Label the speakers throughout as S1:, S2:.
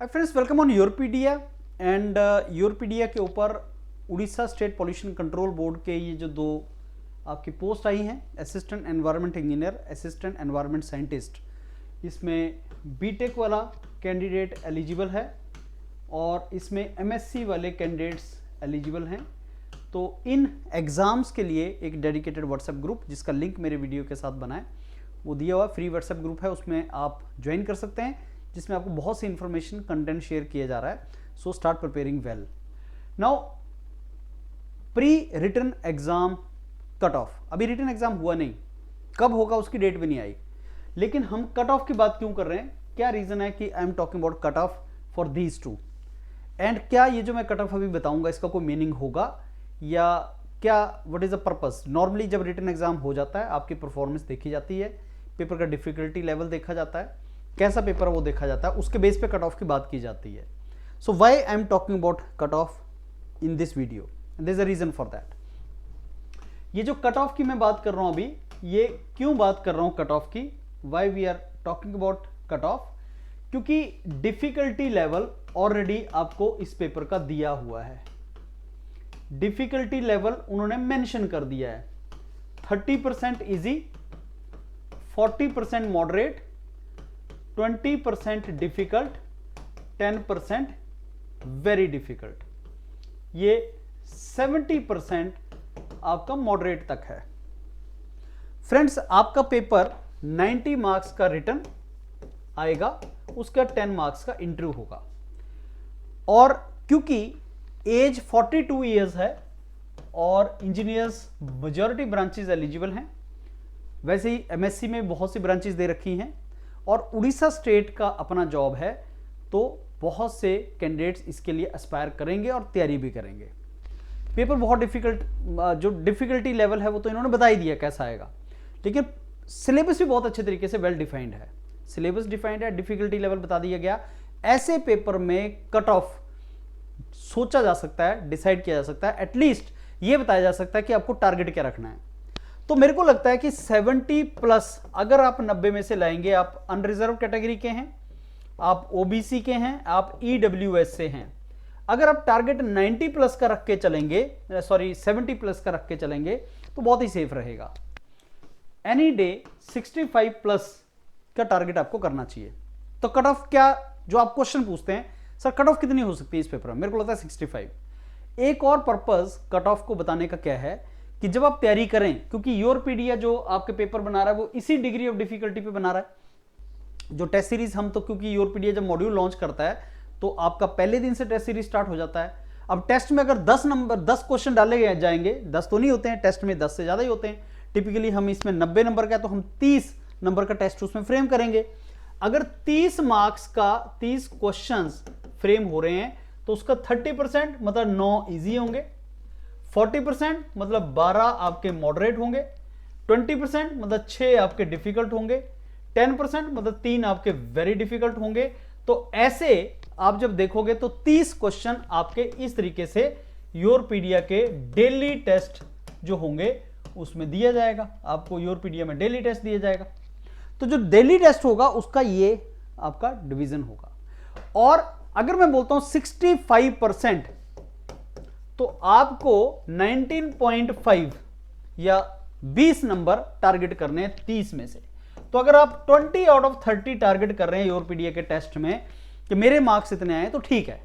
S1: Hi friends, welcome on Yourpedia. And Yourpedia के ऊपर Orissa state pollution control board के ये जो दो आपकी पोस्ट आई हैं, assistant environment engineer, assistant environment scientist, इसमें बीटेक वाला कैंडिडेट एलिजिबल है और इसमें एमएससी वाले कैंडिडेट्स एलिजिबल हैं। तो इन एग्ज़ाम्स के लिए एक डेडिकेटेड व्हाट्सएप ग्रुप, जिसका लिंक मेरे वीडियो के साथ बना है, वो दिया हुआ फ्री व्हाट्सएप ग्रुप है, उसमें आप ज्वाइन कर सकते हैं, जिसमें आपको बहुत सी इंफॉर्मेशन कंटेंट शेयर किया जा रहा है। So start preparing well. Now pre written exam cut off, अभी रिटन एग्जाम हुआ नहीं, कब होगा उसकी डेट भी नहीं आई, लेकिन हम कट ऑफ की बात क्यों कर रहे हैं? क्या रीजन है कि आई am talking about cut of for these two, and क्या ये जो मैं कट ऑफ अभी बताऊंगा इसका कोई मीनिंग होगा या क्या, what is the purpose? Normally जब रिटन एग्जाम हो जाता है आपकी परफॉर्मेंस देखी जाती है, पेपर का डिफिकल्टी लेवल देखा जाता है, कैसा पेपर है वो देखा जाता है, उसके बेस पे कट ऑफ की बात की जाती है। So why I am talking about cut off in this video, there is a reason for that. ये जो कट ऑफ की मैं बात कर रहा हूं अभी, ये क्यों बात कर रहा हूं कट ऑफ की, why we are talking about cut off? क्योंकि डिफिकल्टी लेवल ऑलरेडी आपको इस पेपर का दिया हुआ है। डिफिकल्टी लेवल उन्होंने मेंशन कर दिया है, 30% easy, 40% moderate, 20% difficult, 10% very difficult, ये 70% आपका मॉडरेट तक है। फ्रेंड्स, आपका पेपर 90 मार्क्स का रिटन आएगा, उसका 10 मार्क्स का इंटरव्यू होगा। और क्योंकि एज 42 ईयर्स है और इंजीनियर्स मेजॉरिटी ब्रांचेस एलिजिबल हैं, वैसे ही एमएससी में बहुत सी ब्रांचेस दे रखी हैं और उड़ीसा स्टेट का अपना जॉब है, तो बहुत से कैंडिडेट्स इसके लिए एस्पायर करेंगे और तैयारी भी करेंगे। पेपर बहुत डिफिकल्ट, जो डिफिकल्टी लेवल है वो तो इन्होंने बता ही दिया कैसा आएगा, लेकिन सिलेबस भी बहुत अच्छे तरीके से वेल डिफाइंड है। सिलेबस डिफाइंड है, डिफिकल्टी लेवल बता दिया गया। ऐसे पेपर में कट ऑफ सोचा जा सकता है, डिसाइड किया जा सकता है, एटलीस्ट ये बताया जा सकता है कि आपको टारगेट क्या रखना है। तो मेरे को लगता है कि 70 प्लस अगर आप 90 में से लाएंगे, आप अनरिजर्व कैटेगरी के हैं, आप ओबीसी के हैं, आप ईडब्ल्यूएस से हैं, अगर आप टारगेट 90 प्लस का रख के चलेंगे, सॉरी 70 प्लस का रख के चलेंगे, तो बहुत ही सेफ रहेगा। एनी डे 65 प्लस का टारगेट आपको करना चाहिए। तो कट ऑफ क्या, जो आप क्वेश्चन पूछते हैं, सर कट ऑफ कितनी हो सकती है इस पेपर में, मेरे को लगता है 65। एक और पर्पस कट ऑफ को बताने का क्या है कि जब आप तैयारी करें, क्योंकि योरपीडिया जो आपके पेपर बना रहा है वो इसी डिग्री ऑफ डिफिकल्टी पे बना रहा है। जो टेस्ट सीरीज हम तो, क्योंकि योरपीडिया जब मॉड्यूल लॉन्च करता है तो आपका पहले दिन से टेस्ट सीरीज स्टार्ट हो जाता है। अब टेस्ट में अगर 10 क्वेश्चन डाले जाएंगे, 10 तो नहीं होते हैं टेस्ट में, 10 से ज्यादा ही होते हैं टिपिकली। हम इसमें 90 नंबर का है तो हम 30 नंबर का टेस्ट उसमें फ्रेम करेंगे। अगर 30 मार्क्स का 30 क्वेश्चन फ्रेम हो रहे हैं तो उसका 30% मतलब 9 इजी होंगे, 40% मतलब 12 आपके मॉडरेट होंगे, 20% मतलब 6 आपके डिफिकल्ट होंगे, 10% मतलब 3 आपके वेरी डिफिकल्ट होंगे। तो ऐसे आप जब देखोगे तो 30 क्वेश्चन आपके इस तरीके से योरपीडिया के डेली टेस्ट जो होंगे उसमें दिया जाएगा। आपको योरपीडिया में डेली टेस्ट दिया जाएगा, तो जो डेली टेस्ट होगा उसका ये आपका डिवीजन होगा। और अगर मैं बोलता हूं 65%, तो आपको 19.5 या 20 नंबर टारगेट करने हैं 30 में से। तो अगर आप 20 आउट ऑफ 30 टारगेट कर रहे हैं योरपीडिया के टेस्ट में कि मेरे मार्क्स इतने आए, तो ठीक है।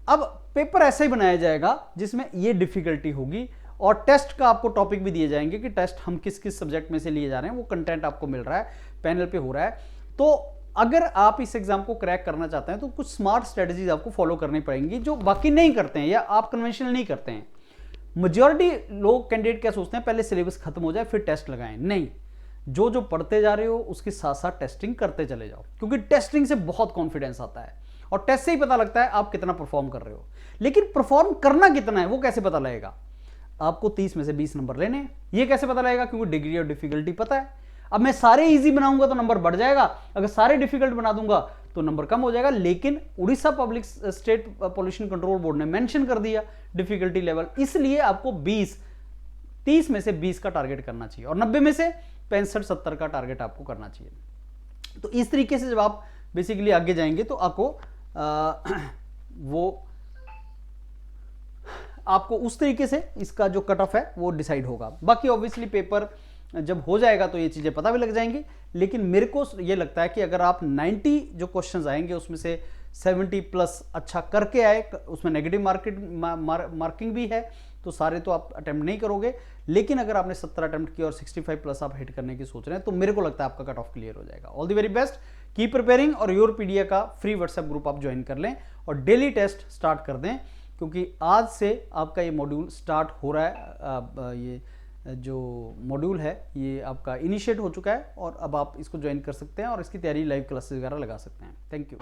S1: अब पेपर ऐसा ही बनाया जाएगा जिसमें ये डिफिकल्टी होगी और टेस्ट का आपको टॉपिक भी दिए जाएंगे कि टेस्ट हम किस किस सब्जेक्ट में से लिए जा रहे हैं, वो कंटेंट आपको मिल रहा है, पैनल पे हो रहा है। तो अगर आप इस एग्जाम को क्रैक करना चाहते हैं तो कुछ स्मार्ट स्ट्रेटजीज आपको फॉलो करनी पड़ेंगी जो बाकी नहीं करते हैं या आप कन्वेंशनल नहीं करते हैं। मेजॉरिटी लोग कैंडिडेट क्या सोचते हैं, पहले सिलेबस खत्म हो जाए फिर टेस्ट लगाएं। नहीं, जो जो पढ़ते जा रहे हो उसके साथ साथ टेस्टिंग करते चले जाओ, क्योंकि टेस्टिंग से बहुत कॉन्फिडेंस आता है और टेस्ट से ही पता लगता है आप कितना परफॉर्म कर रहे हो। लेकिन परफॉर्म करना कितना है वो कैसे पता लगेगा? आपको 30 में से 20 नंबर लेने हैं। ये कैसे पता लगेगा? क्योंकि डिग्री ऑफ डिफिकल्टी पता है। अब मैं सारे इजी बनाऊंगा तो नंबर बढ़ जाएगा, अगर सारे डिफिकल्ट बना दूंगा तो नंबर कम हो जाएगा। लेकिन Orissa public state pollution control board ने मेंशन कर दिया डिफिकल्टी लेवल, इसलिए आपको 30 में से 20 का टारगेट करना चाहिए और 90 में से 65-70 का टारगेट आपको करना चाहिए। तो इस तरीके से जब आप बेसिकली आगे जाएंगे तो आपको वो आपको उस तरीके से इसका जो कट ऑफ है वो डिसाइड होगा। बाकी ऑब्वियसली पेपर जब हो जाएगा तो ये चीज़ें पता भी लग जाएंगी, लेकिन मेरे को ये लगता है कि अगर आप 90 जो क्वेश्चंस आएंगे उसमें से 70 प्लस अच्छा करके आए, उसमें नेगेटिव मार्किंग भी है, तो सारे तो आप अटेम्प्ट नहीं करोगे, लेकिन अगर आपने 70 अटेम्प्ट किया और 65 प्लस आप हिट करने की सोच रहे हैं तो मेरे को लगता है आपका कट ऑफ क्लियर हो जाएगा। All the very best, keep preparing, और योरपीडिया का फ्री व्हाट्सएप ग्रुप आप ज्वाइन कर लें और डेली टेस्ट स्टार्ट कर दें, क्योंकि आज से आपका ये मॉड्यूल स्टार्ट हो रहा है। ये जो मॉड्यूल है ये आपका इनिशिएट हो चुका है और अब आप इसको ज्वाइन कर सकते हैं और इसकी तैयारी लाइव क्लासेस वगैरह लगा सकते हैं। Thank you.